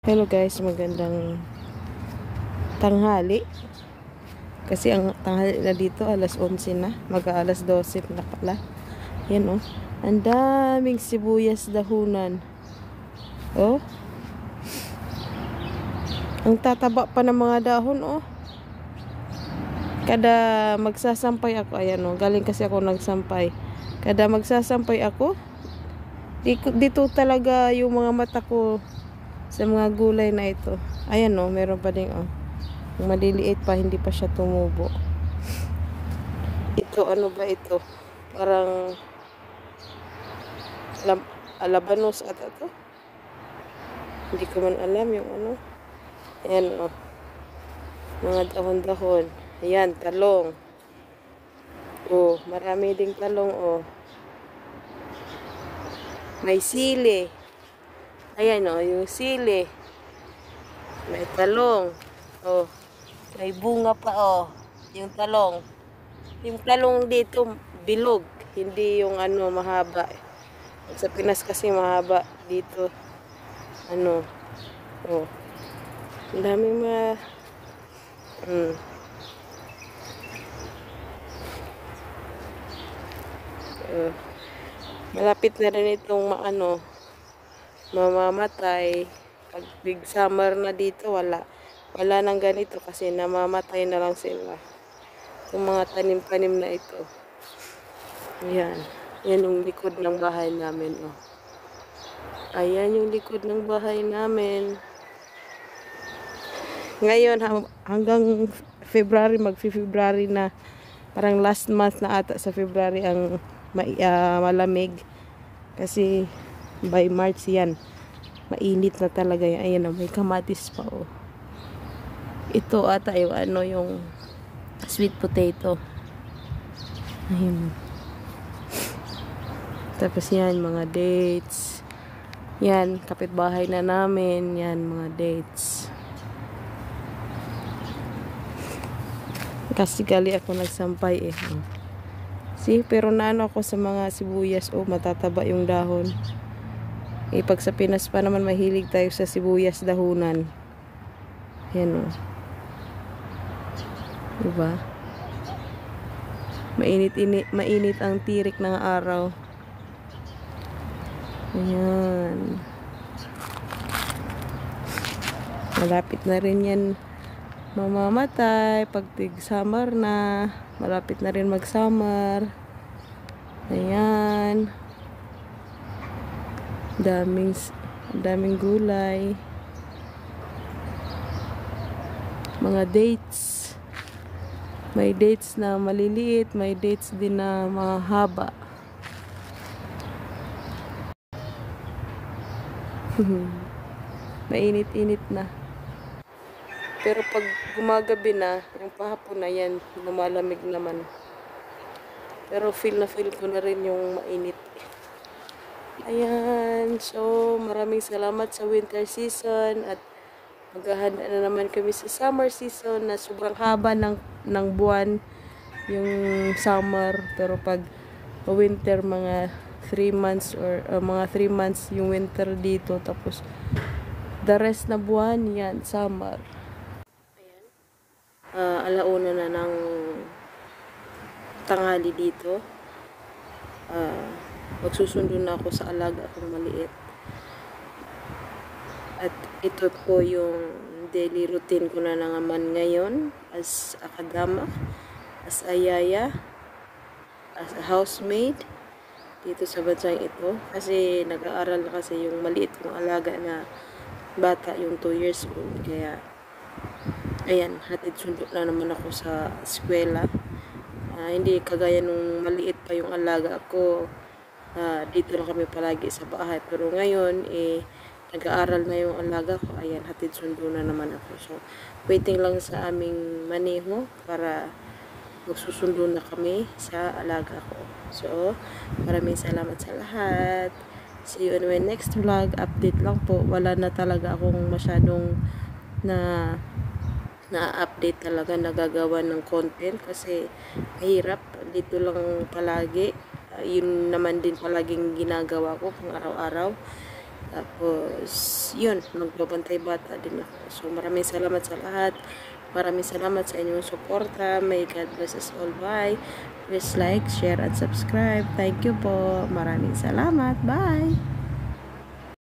Hello guys, magandang tanghali. Kasi ang tanghali na dito, alas 11 na. Mag-aalas 12 na pala. Yan oh. Ang daming sibuyas dahunan. Oh. Ang tataba pa ng mga dahon oh. Kada magsasampay ako, ayan oh. Galing kasi ako nagsampay. Kada magsasampay ako, dito talaga yung mga mata ko sa mga gulay na ito. Ayan oh, meron pa din oh. Yung maliliit pa, hindi pa siya tumubo. Ito, ano ba ito? Parang alabanos ata to. Hindi ko man alam yung ano. Ayan oh. Mga dahon-dahon. Ayan, talong. Oh, marami ding talong oh. May sili. Ayan o, yung sili. May talong. Oh, may bunga pa oh. Yung talong. Yung talong dito, bilog. Hindi yung ano, mahaba. Sa Pinas kasi mahaba. Dito, ano. Oh. Ang dami malapit na rin itong mamamatay. Pag big summer na dito, wala nang ganito kasi namamatay na lang sila. Yung mga tanim-tanim na ito. Ayan. Yan yung likod ng bahay namin. Oh. Ayan yung likod ng bahay namin. Ngayon, hanggang February, mag-February na. Parang last month na ata sa February ang malamig. Kasi by March yan. Mainit na talaga yan. Ayan oh, may kamatis pa oh. Ito ata yung yung sweet potato. Ayun. Tapos yan, mga dates. Yan, kapitbahay na namin. Yan, mga dates. Kasi gali ako nagsampay eh. See, pero naano ako sa mga sibuyas. Oh, matataba yung dahon. Pag sa Pinas pa naman mahilig tayo sa sibuyas dahunan. Yan oh. Diba? Mainit ang tirik ng araw. Ayan. Malapit na rin yan mamamatay. Pag summer na, malapit na rin mag-summer. Ayan. Daming gulay. Mga dates. May dates na maliliit, may dates din na mahaba. Mainit-init na. Pero pag gumagabi na, yung pahapon na yan, lumalamig naman. Pero feel ko na rin yung mainit. Ayan, so maraming salamat sa winter season at maghahanda na naman kami sa summer season na sobrang haba ng buwan yung summer. Pero pag winter, mga 3 months or mga 3 months yung winter dito. Tapos the rest na buwan, yan, summer. Ayan. Alauna na ng tanghali dito. Magsusundo na ako sa alaga akong maliit. At ito po yung daily routine ko na naman ngayon as a kadama, as a yaya, as a housemaid dito sa bansang ito. Kasi nag-aaral na kasi yung maliit kong alaga na bata, yung 2 years old. Kaya, ayan, hatid sundo na naman ako sa eskwela. Hindi kagaya nung maliit pa yung alaga ko. Dito lang kami palagi sa bahay. Pero ngayon, nag-aaral na yung alaga ko. Ayan, hatid sundo na naman ako. So, waiting lang sa aming maneho para magsusundo na kami sa alaga ko. So, maraming salamat sa lahat. See you on my next vlog. Update lang po. Wala na talaga akong masyadong na-update talaga, nagagawa ng content kasi mahirap. Dito lang palagi. Yun naman din palaging ginagawa ko pang araw-araw. Tapos, yun, magbabantay bata din ako. So, maraming salamat sa lahat. Maraming salamat sa inyong suporta. May God bless us all. Bye. Please like, share, at subscribe. Thank you po. Maraming salamat. Bye.